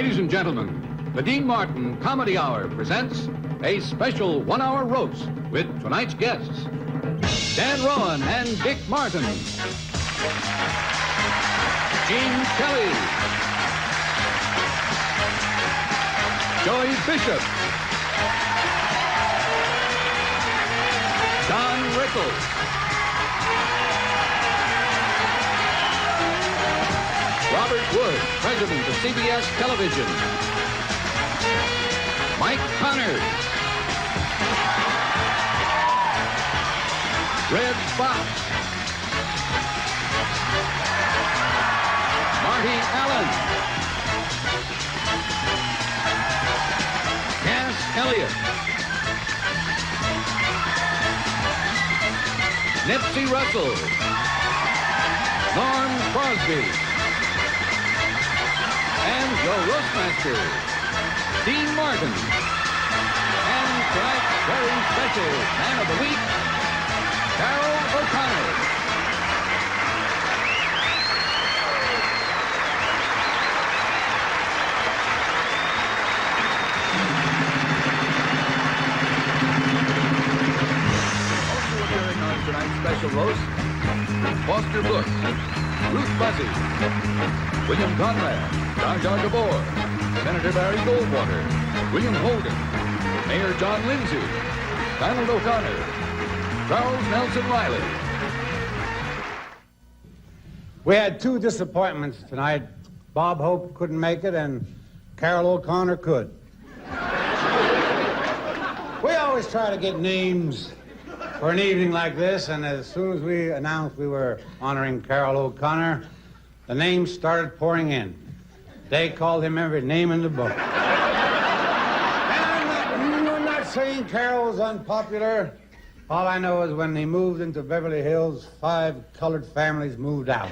Ladies and gentlemen, the Dean Martin Comedy Hour presents a special one-hour roast with tonight's guests, Dan Rowan and Dick Martin, Gene Kelly, Joy Bishop, Don Rickles, Robert Wood, president of CBS Television, Mike Connors, Red Fox, Marty Allen, Cass Elliott, Nipsey Russell, Norm Crosby, and your roastmaster, Dean Martin. And tonight's very special man of the week, Carroll O'Connor. Also appearing on tonight's special roast, Foster Bush, Ruth Buzzy, William Conrad, Jar Jar Gabor, Senator Barry Goldwater, William Holden, Mayor John Lindsay, Donald O'Connor, Charles Nelson Riley. We had two disappointments tonight. Bob Hope couldn't make it, and Carroll O'Connor could. We always try to get names for an evening like this, and as soon as we announced we were honoring Carroll O'Connor, the names started pouring in. They called him every name in the book. And I'm not saying Carroll was unpopular. All I know is when he moved into Beverly Hills, 5 colored families moved out.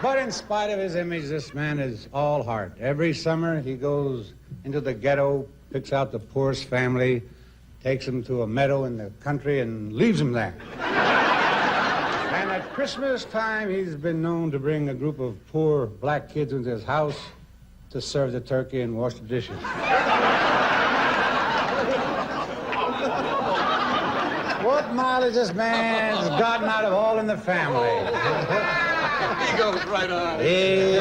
But in spite of his image, this man is all heart. Every summer, he goes into the ghetto, picks out the poorest family, takes them to a meadow in the country, and leaves them there. And at Christmas time, he's been known to bring a group of poor black kids into his house to serve the turkey and wash the dishes. What mileage this man's gotten out of All in the Family. He goes right on. He's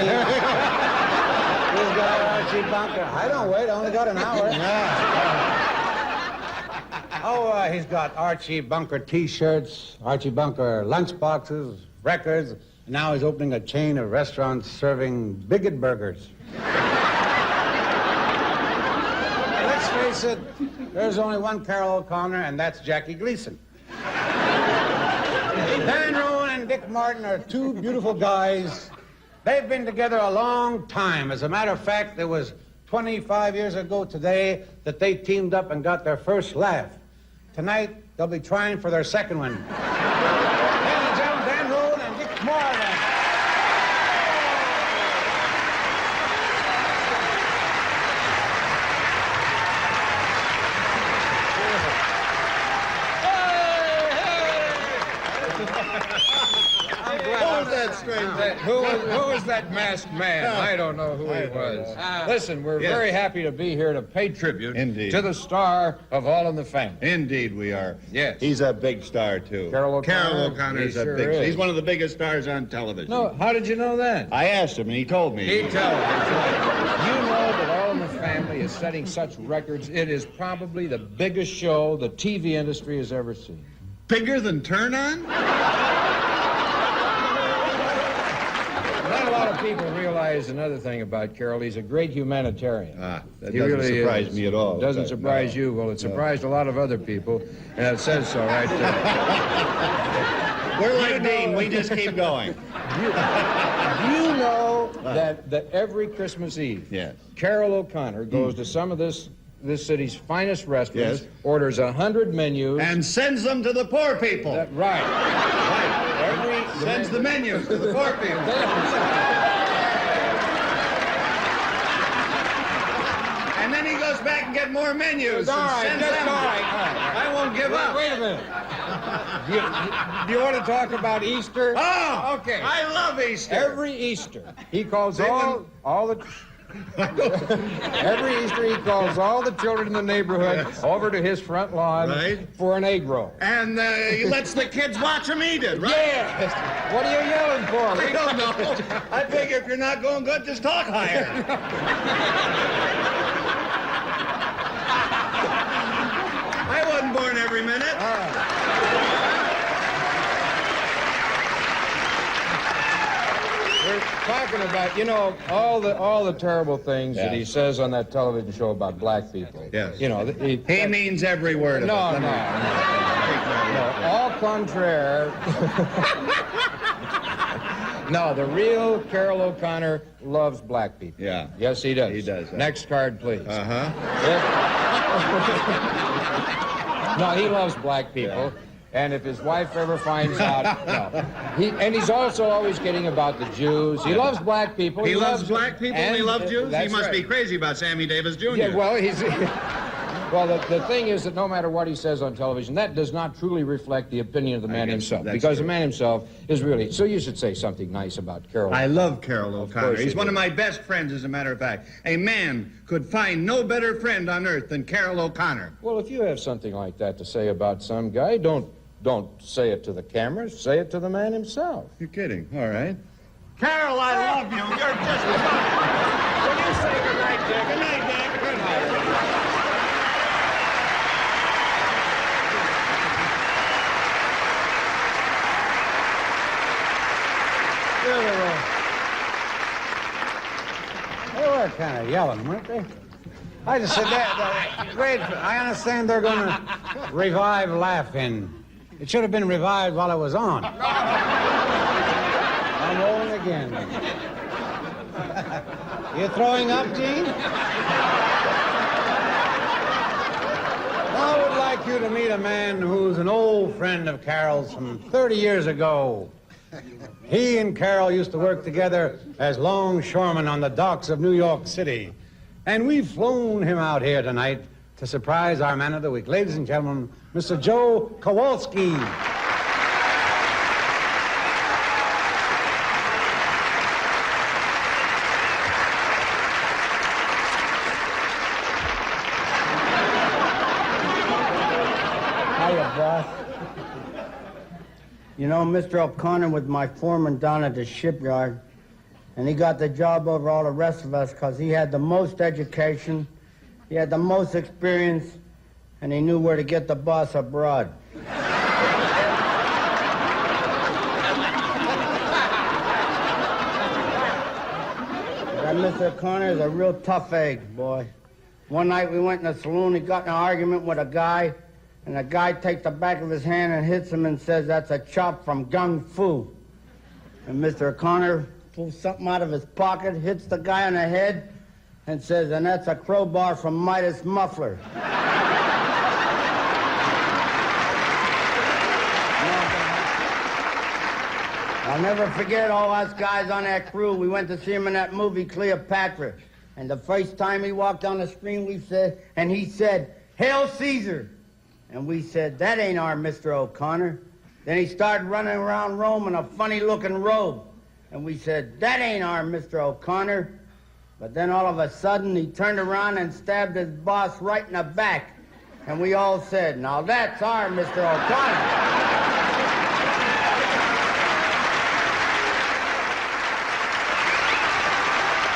got Archie Bunker. I don't wait, I only got an hour. Oh, he's got Archie Bunker T-shirts, Archie Bunker lunchboxes, records, and now he's opening a chain of restaurants serving bigot burgers. Let's face it, there's only one Carroll O'Connor, and that's Jackie Gleason. Dan Rowan and Dick Martin are two beautiful guys. They've been together a long time. As a matter of fact, it was 25 years ago today that they teamed up and got their first laugh. Tonight, they'll be trying for their second one. Ladies and gentlemen, Dan Rowan and Dick Martin. Who was that masked man? I don't know who he was. Listen, we're very happy to be here to pay tribute to the star of All in the Family. Indeed we are. Yes. He's a big star, too. Carroll O'Connor? He's Sure is. He's one of the biggest stars on television. No, how did you know that? I asked him, and he told me. He told me. You know that All in the Family is setting such records. It is probably the biggest show the TV industry has ever seen. Bigger than Turn On? Not a lot of people realize another thing about Carroll. He's a great humanitarian. That He doesn't really surprise is. me at all. It doesn't surprise you. Well, it surprised a lot of other people, and it says so right there. We're like Dean. We just keep going. You know that every Christmas Eve, Yes. Carroll O'Connor goes to some of this city's finest restaurants, Yes. orders 100 menus. And sends them to the poor people. Right. Sends the menus to the poor people. And then he goes us back and get more menus. All right, Send just them. all right. I won't give up. Wait a minute. Do you want to talk about Easter? Oh, okay. I love Easter. Every Easter, he calls all the. Every Easter, he calls all the children in the neighborhood over to his front lawn for an egg roll. And he lets the kids watch him eat it, right? Yes. What are you yelling for? I don't know. I figure if you're not going good, just talk higher. I wasn't born every minute. All right. We're talking about, you know, all the terrible things that he says on that television show about black people. Yes. You know, He means every word of no, it. no. Au contraire. No, the real Carroll O'Connor loves black people. Yeah. Yes, he does. He does. Next card, please. Uh-huh. No, he loves black people. Yeah. And if his wife ever finds out, no. And he's also always kidding about the Jews. He loves black people. He loves black people and he loves Jews? He must be crazy about Sammy Davis Jr. Yeah, well, he's... Well, the thing is that no matter what he says on television, that does not truly reflect the opinion of the man himself. Because the man himself is really... So you should say something nice about Carroll. I love Carroll O'Connor. He's one of my best friends, as a matter of fact. A man could find no better friend on earth than Carroll O'Connor. Well, if you have something like that to say about some guy, don't say it to the cameras. Say it to the man himself. You're kidding. All right. Carroll, I love you. You're just fine. Will you say good night, Dick? Good night, Dick. Good night. They were kind of yelling, weren't they? I just said that great. I understand they're going to revive Laugh-In. It should have been revived while it was on. I'm rolling again. You throwing up, Gene? I would like you to meet a man who's an old friend of Carroll's from 30 years ago. He and Carroll used to work together as longshoremen on the docks of New York City. And we've flown him out here tonight to surprise our man of the week. Ladies and gentlemen, Mr. Joe Kowalski. Hiya, boss. You know, Mr. O'Connor was my foreman down at the shipyard, and he got the job over all the rest of us because he had the most education, he had the most experience, and he knew where to get the boss abroad. That Mr. O'Connor is a real tough egg, boy. One night we went in the saloon, he got in an argument with a guy, and the guy takes the back of his hand and hits him and says, "That's a chop from Gung Fu." And Mr. O'Connor pulls something out of his pocket, hits the guy on the head, and says, "And that's a crowbar from Midas Muffler." I'll never forget all us guys on that crew. We went to see him in that movie, Cleopatra. And the first time he walked on the screen, he said, "Hail Caesar." And we said, "That ain't our Mr. O'Connor." Then he started running around Rome in a funny-looking robe. And we said, "That ain't our Mr. O'Connor." But then all of a sudden, he turned around and stabbed his boss right in the back. And we all said, "Now that's our Mr. O'Connor."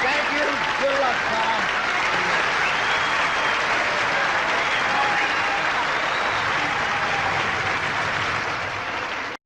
Thank you. Good luck, pal.